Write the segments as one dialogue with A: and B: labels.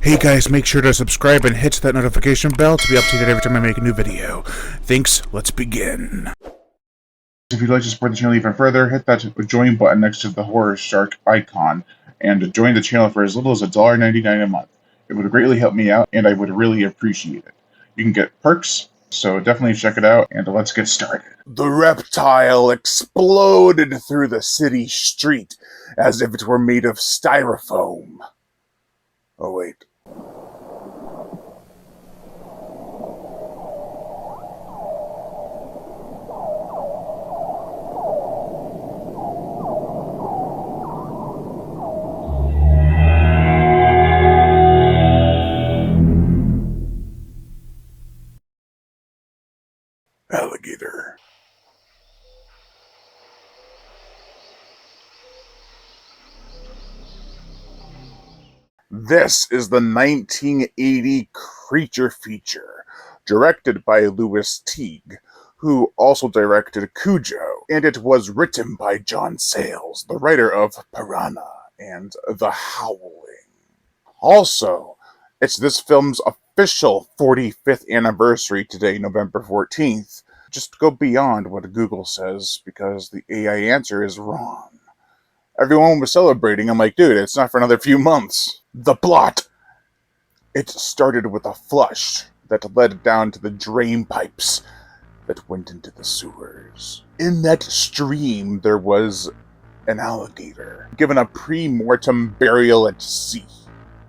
A: Hey guys, make sure to subscribe and hit that notification bell to be updated every time I make a new video. Thanks, let's begin. If you'd like to support the channel even further, hit that join button next to the horror shark icon and join the channel for as little as $1.99 a month. It would greatly help me out and I would really appreciate it. You can get perks, so definitely check it out and let's get started. The reptile exploded through the city street as if it were made of styrofoam. Oh wait. Alligator. This is the 1980 creature feature, directed by Louis Teague, who also directed Cujo, and it was written by John Sayles, the writer of Piranha and The Howling. Also, it's this film's official 45th anniversary today, November 14th. Just go beyond what Google says, because the AI answer is wrong. Everyone was celebrating. I'm like, dude, it's not for another few months. The plot! It started with a flush that led down to the drain pipes that went into the sewers. In that stream, there was an alligator, given a pre-mortem burial at sea.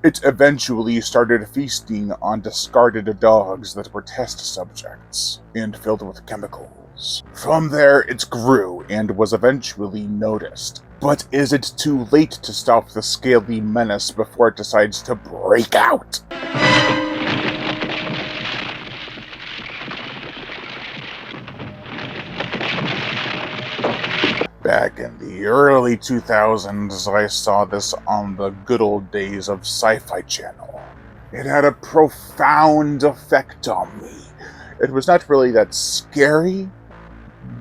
A: It eventually started feasting on discarded dogs that were test subjects and filled with chemicals. From there, it grew and was eventually noticed. But is it too late to stop the scaly menace before it decides to break out? Back in the early 2000s, I saw this on the good old days of Sci-Fi Channel. It had a profound effect on me. It was not really that scary,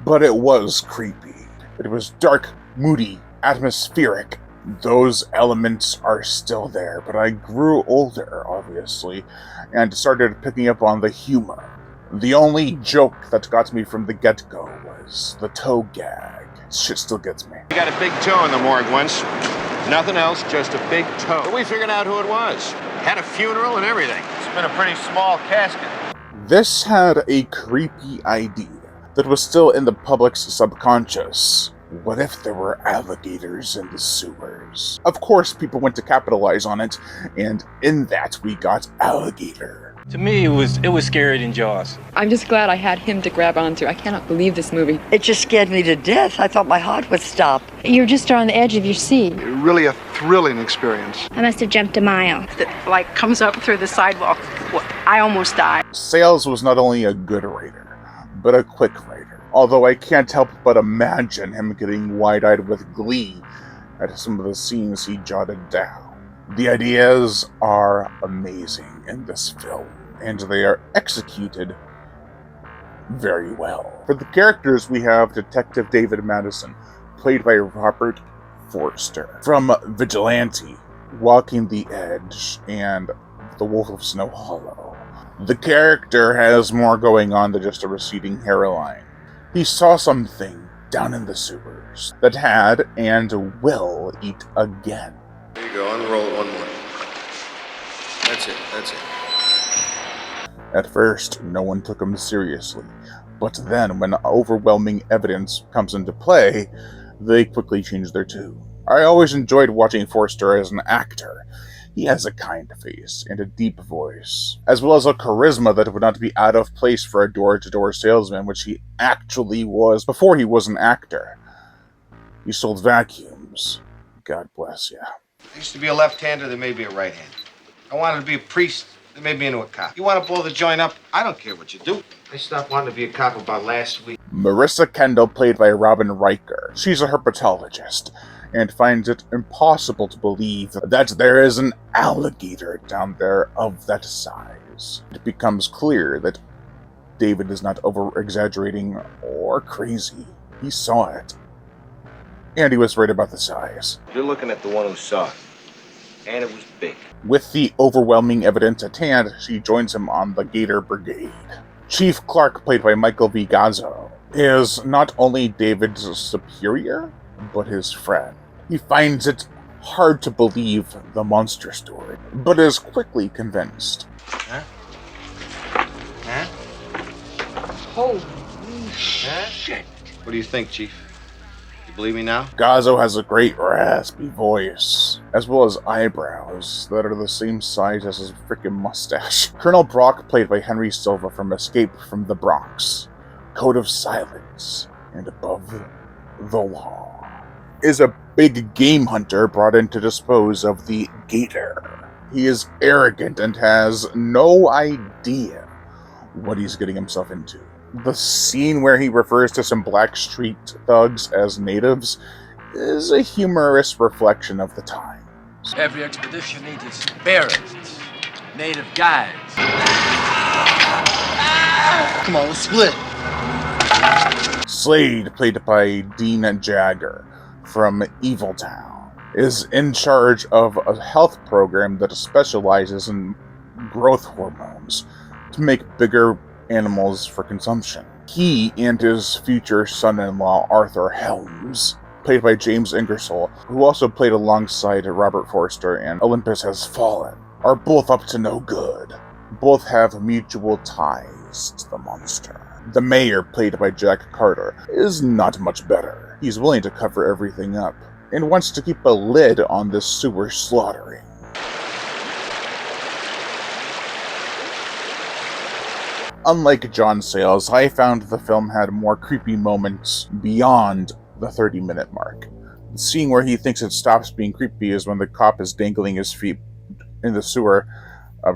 A: but it was creepy. It was dark, moody, atmospheric. Those elements are still there, but I grew older, obviously, and started picking up on the humor. The only joke that got me from the get-go was the toe gag. Shit still gets me.
B: We got a big toe in the morgue once. Nothing else, just a big toe. But we figured out who it was. Had a funeral and everything. It's been a pretty small casket.
A: This had a creepy idea that was still in the public's subconscious. What if there were alligators in the sewers? Of course, people went to capitalize on it, and in that we got Alligator.
C: To me, it was scarier than Jaws.
D: I'm just glad I had him to grab onto. I cannot believe this movie.
E: It just scared me to death. I thought my heart would stop.
F: You're just on the edge of your seat.
G: Really a thrilling experience.
F: I must have jumped a mile.
H: It comes up through the sidewalk. I almost died.
A: Sayles was not only a good writer, but a quick writer. Although I can't help but imagine him getting wide-eyed with glee at some of the scenes he jotted down. The ideas are amazing in this film, and they are executed very well. For the characters, we have Detective David Madison, played by Robert Forster, from Vigilante, Walking the Edge, and The Wolf of Snow Hollow. The character has more going on than just a receding hairline. He saw something down in the sewers that had and will eat again.
B: There you go, unroll it one more. That's it.
A: At first, no one took him seriously, but then when overwhelming evidence comes into play, they quickly change their tune. I always enjoyed watching Forster as an actor. He has a kind face and a deep voice, as well as a charisma that would not be out of place for a door-to-door salesman, which he actually was before he was an actor. He sold vacuums. God bless ya.
B: I used to be a left-hander, there may be a right-hander. I wanted to be a priest, they made me into a cop. You want to blow the joint up? I don't care what you do. I stopped wanting to be a cop about last week.
A: Marissa Kendall, played by Robin Riker. She's a herpetologist, and finds it impossible to believe that there is an alligator down there of that size. It becomes clear that David is not over-exaggerating or crazy. He saw it. And he was right about the size.
B: You're looking at the one who saw it. And it was big.
A: With the overwhelming evidence at hand, she joins him on the Gator Brigade. Chief Clark, played by Michael V. Gazzo, is not only David's superior, but his friend. He finds it hard to believe the monster story, but is quickly convinced.
B: Huh?
E: Holy shit.
B: What do you think, Chief? You believe me now?
A: Gazzo has a great raspy voice, as well as eyebrows that are the same size as his freaking mustache. Colonel Brock, played by Henry Silva from Escape from the Bronx, Code of Silence, and Above the Law, is a big game hunter brought in to dispose of the Gator. He is arrogant and has no idea what he's getting himself into. The scene where he refers to some black street thugs as natives is a humorous reflection of the time.
I: Every expedition needs its barons, native guides.
J: Come on, let's split.
A: Slade, played by Dean Jagger from Eviltown, is in charge of a health program that specializes in growth hormones to make bigger animals for consumption. He and his future son-in-law, Arthur Helms, played by James Ingersoll, who also played alongside Robert Forster in Olympus Has Fallen, are both up to no good. Both have mutual ties to the monster. The mayor, played by Jack Carter, is not much better. He's willing to cover everything up, and wants to keep a lid on this sewer slaughtering. Unlike John Sayles, I found the film had more creepy moments beyond the 30-minute mark. The scene where he thinks it stops being creepy is when the cop is dangling his feet in the sewer,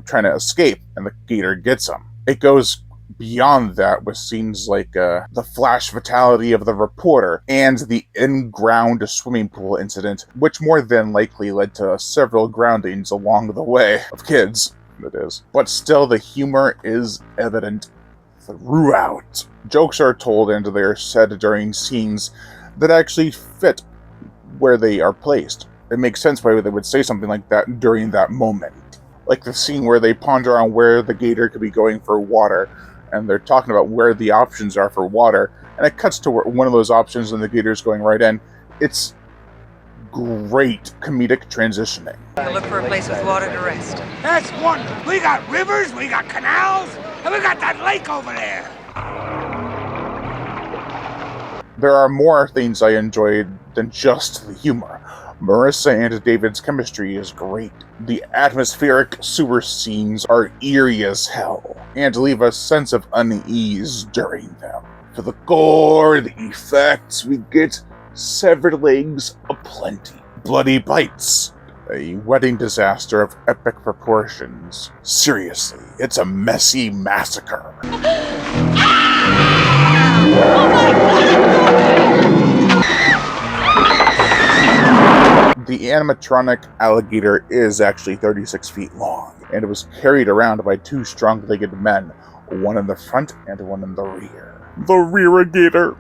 A: trying to escape, and the Gator gets him. It goes beyond that with scenes like the flash fatality of the reporter and the in-ground swimming pool incident, which more than likely led to several groundings along the way of kids. It is. But still, the humor is evident throughout. Jokes are told and they are said during scenes that actually fit where they are placed. It makes sense why they would say something like that during that moment. Like the scene where they ponder on where the Gator could be going for water, and they're talking about where the options are for water, and it cuts to one of those options and the Gator's going right in. It's great comedic transitioning.
E: Look for a place with water to rest.
J: That's one. We got rivers, we got canals, and we got that lake over there.
A: There are more things I enjoyed than just the humor. Marissa and David's chemistry is great. The atmospheric sewer scenes are eerie as hell, and leave a sense of unease during them. For the gore, the effects, we get severed legs aplenty, bloody bites, a wedding disaster of epic proportions. Seriously, it's a messy massacre. The animatronic alligator is actually 36 feet long, and it was carried around by two strong-legged men, one in the front and one in the rear. The rear-gator.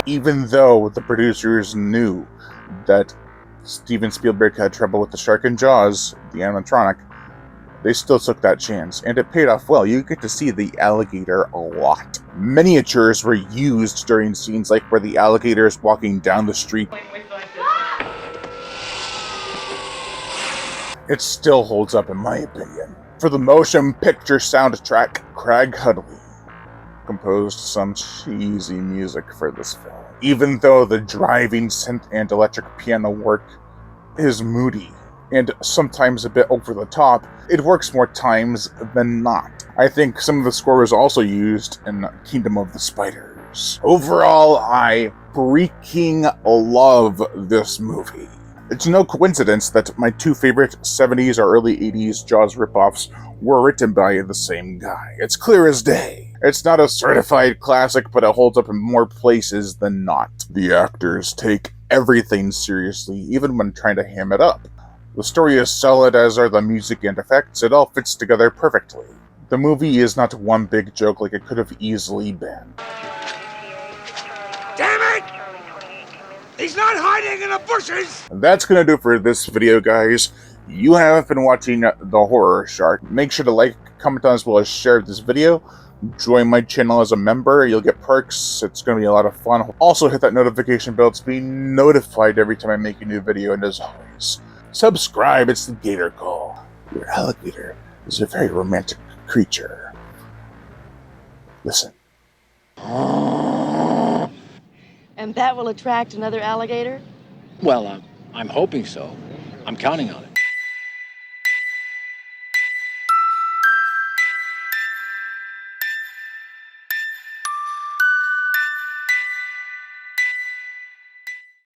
A: Even though the producers knew that Steven Spielberg had trouble with the shark in Jaws, the animatronic, they still took that chance, and it paid off well. You get to see the alligator a lot. Miniatures were used during scenes like where the alligator is walking down the street. It still holds up in my opinion. For the motion picture soundtrack, Craig Hudley composed some cheesy music for this film. Even though the driving synth and electric piano work is moody and sometimes a bit over the top, it works more times than not. I think some of the score was also used in Kingdom of the Spiders. Overall, I freaking love this movie. It's no coincidence that my two favorite 70s or early 80s Jaws ripoffs were written by the same guy. It's clear as day. It's not a certified classic, but it holds up in more places than not. The actors take everything seriously, even when trying to ham it up. The story is solid, as are the music and effects. It all fits together perfectly. The movie is not one big joke like it could have easily been.
J: Damn it! He's not hiding in the bushes!
A: That's gonna do it for this video, guys. You have been watching The Horror Shark. Make sure to like, comment on, as well as share this video. Join my channel as a member. You'll get perks. It's going to be a lot of fun. Also, hit that notification bell to be notified every time I make a new video. And as always, subscribe. It's the Gator Call. Your alligator is a very romantic creature. Listen.
K: And that will attract another alligator?
I: Well, I'm hoping so. I'm counting on it.